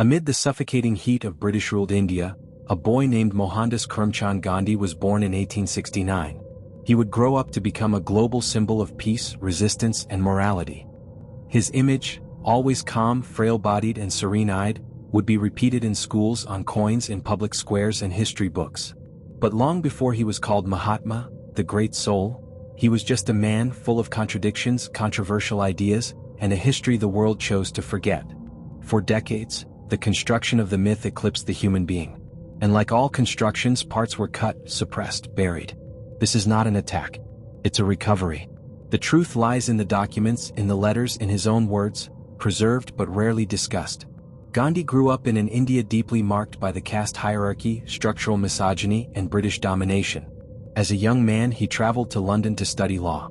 Amid the suffocating heat of British-ruled India, a boy named Mohandas Karamchand Gandhi was born in 1869. He would grow up to become a global symbol of peace, resistance, and morality. His image, always calm, frail-bodied, and serene-eyed, would be repeated in schools, on coins, in public squares, and history books. But long before he was called Mahatma, the great soul, he was just a man full of contradictions, controversial ideas, and a history the world chose to forget. For decades, the construction of the myth eclipsed the human being. And like all constructions, parts were cut, suppressed, buried. This is not an attack. It's a recovery. The truth lies in the documents, in the letters, in his own words, preserved but rarely discussed. Gandhi grew up in an India deeply marked by the caste hierarchy, structural misogyny, and British domination. As a young man, he traveled to London to study law.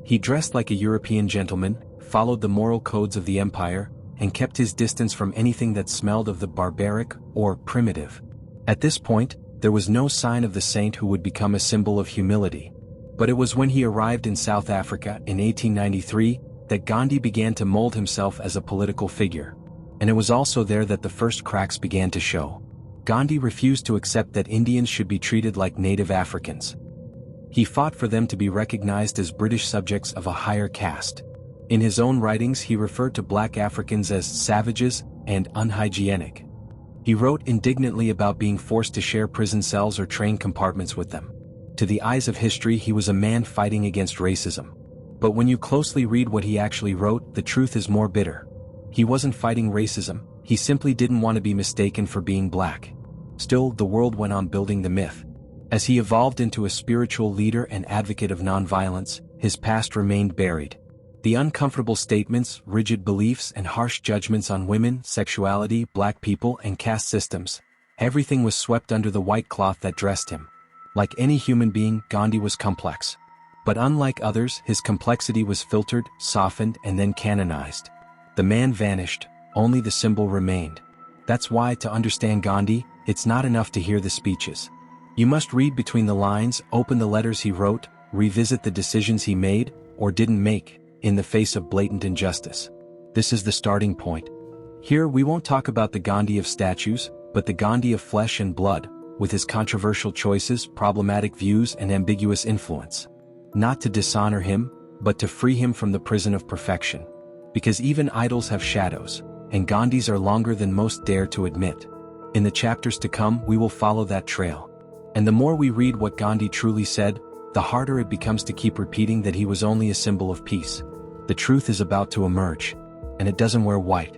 He dressed like a European gentleman, followed the moral codes of the empire, and kept his distance from anything that smelled of the barbaric or primitive. At this point, there was no sign of the saint who would become a symbol of humility. But it was when he arrived in South Africa in 1893 that Gandhi began to mold himself as a political figure. And it was also there that the first cracks began to show. Gandhi refused to accept that Indians should be treated like native Africans. He fought for them to be recognized as British subjects of a higher caste. In his own writings, he referred to black Africans as savages and unhygienic. He wrote indignantly about being forced to share prison cells or train compartments with them. To the eyes of history, he was a man fighting against racism. But when you closely read what he actually wrote, the truth is more bitter. He wasn't fighting racism, he simply didn't want to be mistaken for being black. Still, the world went on building the myth. As he evolved into a spiritual leader and advocate of nonviolence, his past remained buried. The uncomfortable statements, rigid beliefs, and harsh judgments on women, sexuality, black people, and caste systems, everything was swept under the white cloth that dressed him. Like any human being, Gandhi was complex. But unlike others, his complexity was filtered, softened, and then canonized. The man vanished, only the symbol remained. That's why, to understand Gandhi, it's not enough to hear the speeches. You must read between the lines, open the letters he wrote, revisit the decisions he made, or didn't make, in the face of blatant injustice. This is the starting point. Here we won't talk about the Gandhi of statues, but the Gandhi of flesh and blood, with his controversial choices, problematic views, and ambiguous influence. Not to dishonor him, but to free him from the prison of perfection. Because even idols have shadows, and Gandhis are longer than most dare to admit. In the chapters to come, we will follow that trail. And the more we read what Gandhi truly said, the harder it becomes to keep repeating that he was only a symbol of peace. The truth is about to emerge, and it doesn't wear white.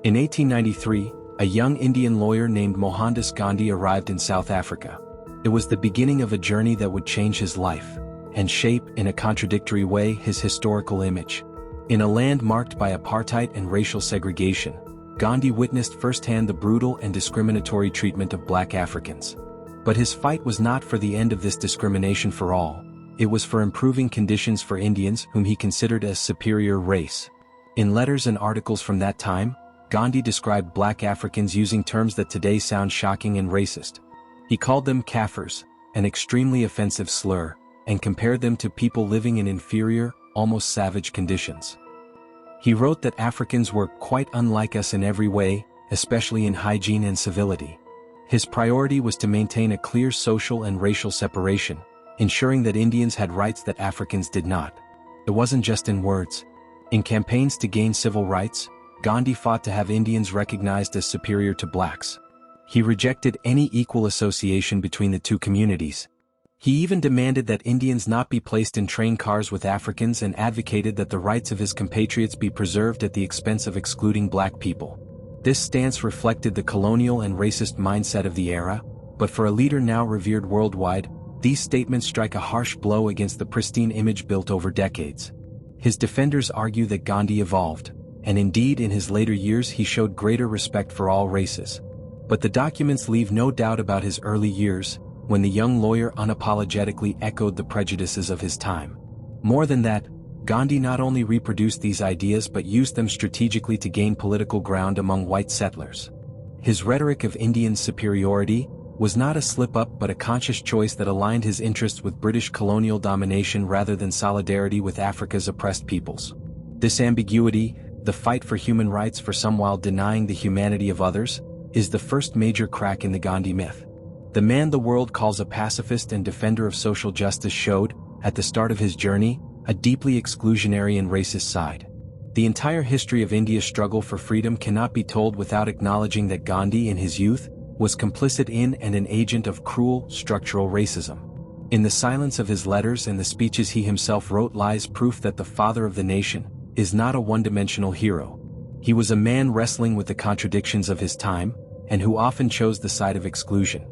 In 1893, a young Indian lawyer named Mohandas Gandhi arrived in South Africa. It was the beginning of a journey that would change his life, and shape, in a contradictory way, his historical image. In a land marked by apartheid and racial segregation, Gandhi witnessed firsthand the brutal and discriminatory treatment of black Africans. But his fight was not for the end of this discrimination for all. It was for improving conditions for Indians whom he considered a superior race. In letters and articles from that time, Gandhi described black Africans using terms that today sound shocking and racist. He called them Kafirs, an extremely offensive slur, and compared them to people living in inferior, almost savage conditions. He wrote that Africans were quite unlike us in every way, especially in hygiene and civility. His priority was to maintain a clear social and racial separation, ensuring that Indians had rights that Africans did not. It wasn't just in words. In campaigns to gain civil rights, Gandhi fought to have Indians recognized as superior to blacks. He rejected any equal association between the two communities. He even demanded that Indians not be placed in train cars with Africans and advocated that the rights of his compatriots be preserved at the expense of excluding black people. This stance reflected the colonial and racist mindset of the era, but for a leader now revered worldwide, these statements strike a harsh blow against the pristine image built over decades. His defenders argue that Gandhi evolved, and indeed in his later years he showed greater respect for all races. But the documents leave no doubt about his early years, when the young lawyer unapologetically echoed the prejudices of his time. More than that, Gandhi not only reproduced these ideas but used them strategically to gain political ground among white settlers. His rhetoric of Indian superiority was not a slip-up but a conscious choice that aligned his interests with British colonial domination rather than solidarity with Africa's oppressed peoples. This ambiguity, the fight for human rights for some while denying the humanity of others, is the first major crack in the Gandhi myth. The man the world calls a pacifist and defender of social justice showed, at the start of his journey, a deeply exclusionary and racist side. The entire history of India's struggle for freedom cannot be told without acknowledging that Gandhi in his youth was complicit in and an agent of cruel, structural racism. In the silence of his letters and the speeches he himself wrote lies proof that the father of the nation is not a one-dimensional hero. He was a man wrestling with the contradictions of his time, and who often chose the side of exclusion.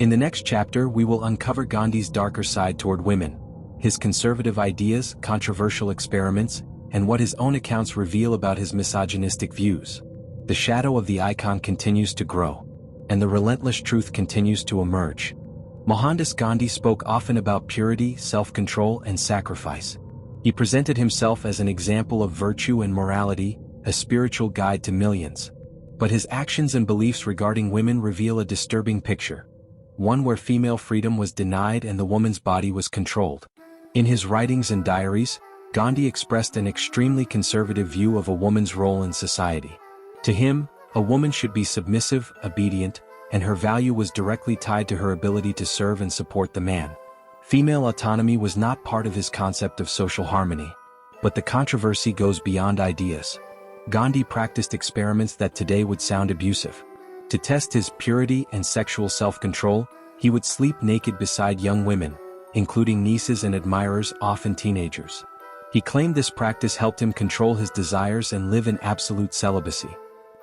In the next chapter we will uncover Gandhi's darker side toward women, his conservative ideas, controversial experiments, and what his own accounts reveal about his misogynistic views. The shadow of the icon continues to grow, and the relentless truth continues to emerge. Mohandas Gandhi spoke often about purity, self-control, and sacrifice. He presented himself as an example of virtue and morality, a spiritual guide to millions. But his actions and beliefs regarding women reveal a disturbing picture, one where female freedom was denied and the woman's body was controlled. In his writings and diaries, Gandhi expressed an extremely conservative view of a woman's role in society. To him, a woman should be submissive, obedient, and her value was directly tied to her ability to serve and support the man. Female autonomy was not part of his concept of social harmony. But the controversy goes beyond ideas. Gandhi practiced experiments that today would sound abusive. To test his purity and sexual self-control, he would sleep naked beside young women, including nieces and admirers, often teenagers. He claimed this practice helped him control his desires and live in absolute celibacy.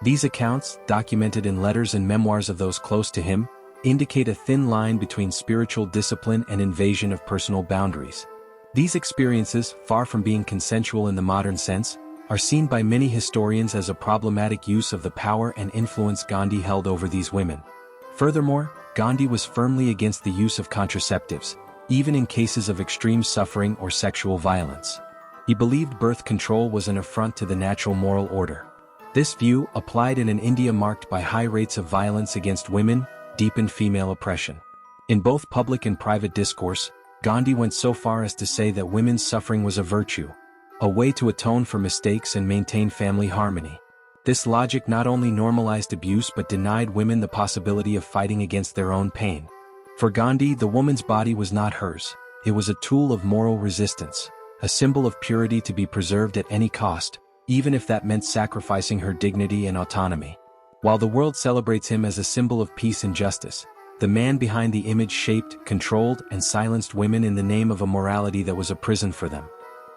These accounts, documented in letters and memoirs of those close to him, indicate a thin line between spiritual discipline and invasion of personal boundaries. These experiences, far from being consensual in the modern sense, are seen by many historians as a problematic use of the power and influence Gandhi held over these women. Furthermore, Gandhi was firmly against the use of contraceptives, even in cases of extreme suffering or sexual violence. He believed birth control was an affront to the natural moral order. This view, applied in an India marked by high rates of violence against women, deepened female oppression. In both public and private discourse, Gandhi went so far as to say that women's suffering was a virtue, a way to atone for mistakes and maintain family harmony. This logic not only normalized abuse but denied women the possibility of fighting against their own pain. For Gandhi, the woman's body was not hers. It was a tool of moral resistance, a symbol of purity to be preserved at any cost, even if that meant sacrificing her dignity and autonomy. While the world celebrates him as a symbol of peace and justice, the man behind the image shaped, controlled, and silenced women in the name of a morality that was a prison for them.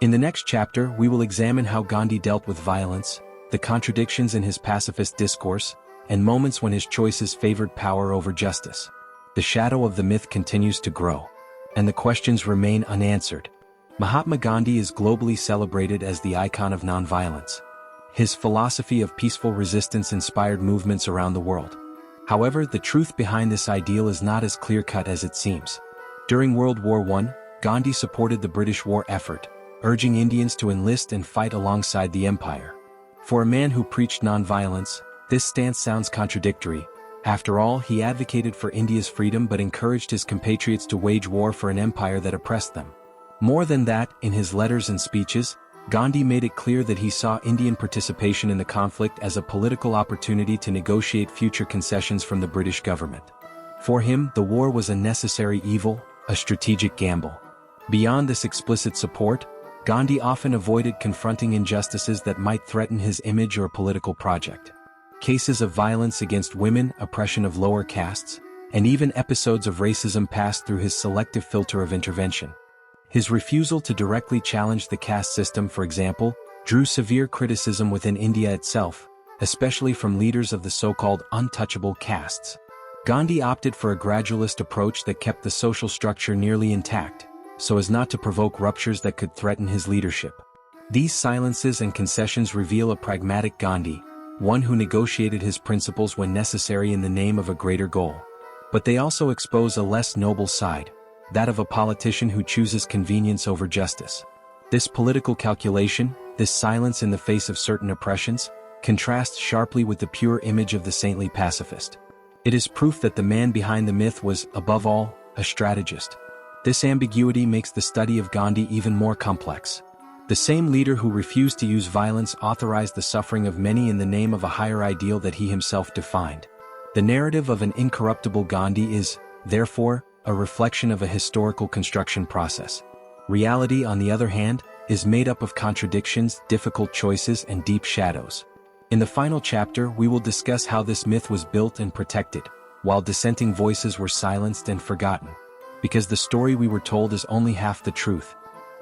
In the next chapter, we will examine how Gandhi dealt with violence, the contradictions in his pacifist discourse, and moments when his choices favored power over justice. The shadow of the myth continues to grow, and the questions remain unanswered. Mahatma Gandhi is globally celebrated as the icon of nonviolence. His philosophy of peaceful resistance inspired movements around the world. However, the truth behind this ideal is not as clear-cut as it seems. During World War I, Gandhi supported the British war effort, urging Indians to enlist and fight alongside the empire. For a man who preached nonviolence, this stance sounds contradictory. After all, he advocated for India's freedom but encouraged his compatriots to wage war for an empire that oppressed them. More than that, in his letters and speeches, Gandhi made it clear that he saw Indian participation in the conflict as a political opportunity to negotiate future concessions from the British government. For him, the war was a necessary evil, a strategic gamble. Beyond this explicit support, Gandhi often avoided confronting injustices that might threaten his image or political project. Cases of violence against women, oppression of lower castes, and even episodes of racism passed through his selective filter of intervention. His refusal to directly challenge the caste system, for example, drew severe criticism within India itself, especially from leaders of the so-called untouchable castes. Gandhi opted for a gradualist approach that kept the social structure nearly intact, so as not to provoke ruptures that could threaten his leadership. These silences and concessions reveal a pragmatic Gandhi, one who negotiated his principles when necessary in the name of a greater goal. But they also expose a less noble side, that of a politician who chooses convenience over justice. This political calculation, this silence in the face of certain oppressions, contrasts sharply with the pure image of the saintly pacifist. It is proof that the man behind the myth was, above all, a strategist. This ambiguity makes the study of Gandhi even more complex. The The same leader who refused to use violence authorized the suffering of many in the name of a higher ideal that he himself defined. The narrative of an incorruptible Gandhi is, therefore, a reflection of a historical construction process. Reality, on the other hand, is made up of contradictions, difficult choices, and deep shadows. In the final chapter, we will discuss how this myth was built and protected, while dissenting voices were silenced and forgotten. Because the story we were told is only half the truth.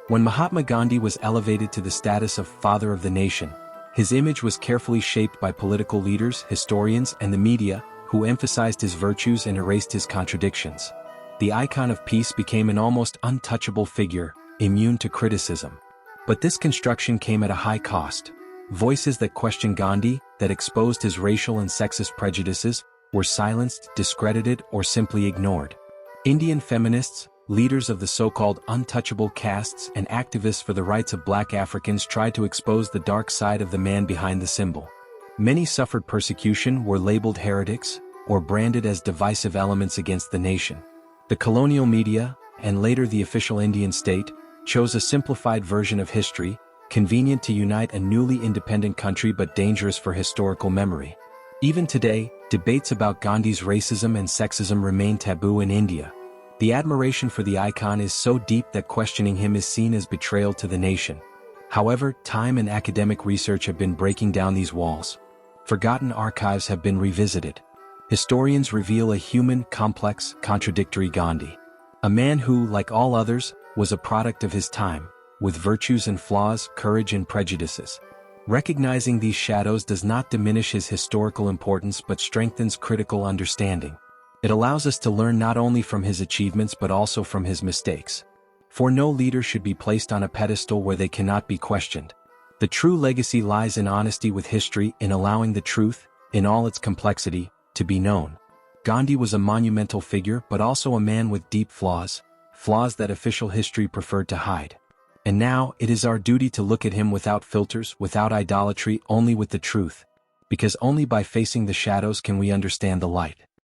When Mahatma Gandhi was elevated to the status of father of the nation, his image was carefully shaped by political leaders, historians, and the media, who emphasized his virtues and erased his contradictions. The icon of peace became an almost untouchable figure, immune to criticism. But this construction came at a high cost. Voices that questioned Gandhi, that exposed his racial and sexist prejudices, were silenced, discredited, or simply ignored. Indian feminists, leaders of the so-called untouchable castes, and activists for the rights of black Africans tried to expose the dark side of the man behind the symbol. Many suffered persecution, were labeled heretics, or branded as divisive elements against the nation. The colonial media, and later the official Indian state, chose a simplified version of history, convenient to unite a newly independent country but dangerous for historical memory. Even today, debates about Gandhi's racism and sexism remain taboo in India. The admiration for the icon is so deep that questioning him is seen as betrayal to the nation. However, time and academic research have been breaking down these walls. Forgotten archives have been revisited. Historians reveal a human, complex, contradictory Gandhi. A man who, like all others, was a product of his time, with virtues and flaws, courage and prejudices. Recognizing these shadows does not diminish his historical importance but strengthens critical understanding. It allows us to learn not only from his achievements but also from his mistakes. For no leader should be placed on a pedestal where they cannot be questioned. The true legacy lies in honesty with history, in allowing the truth, in all its complexity, to be known. Gandhi was a monumental figure but also a man with deep flaws that official history preferred to hide. And now, it is our duty to look at him without filters, without idolatry, only with the truth. Because only by facing the shadows can we understand the light.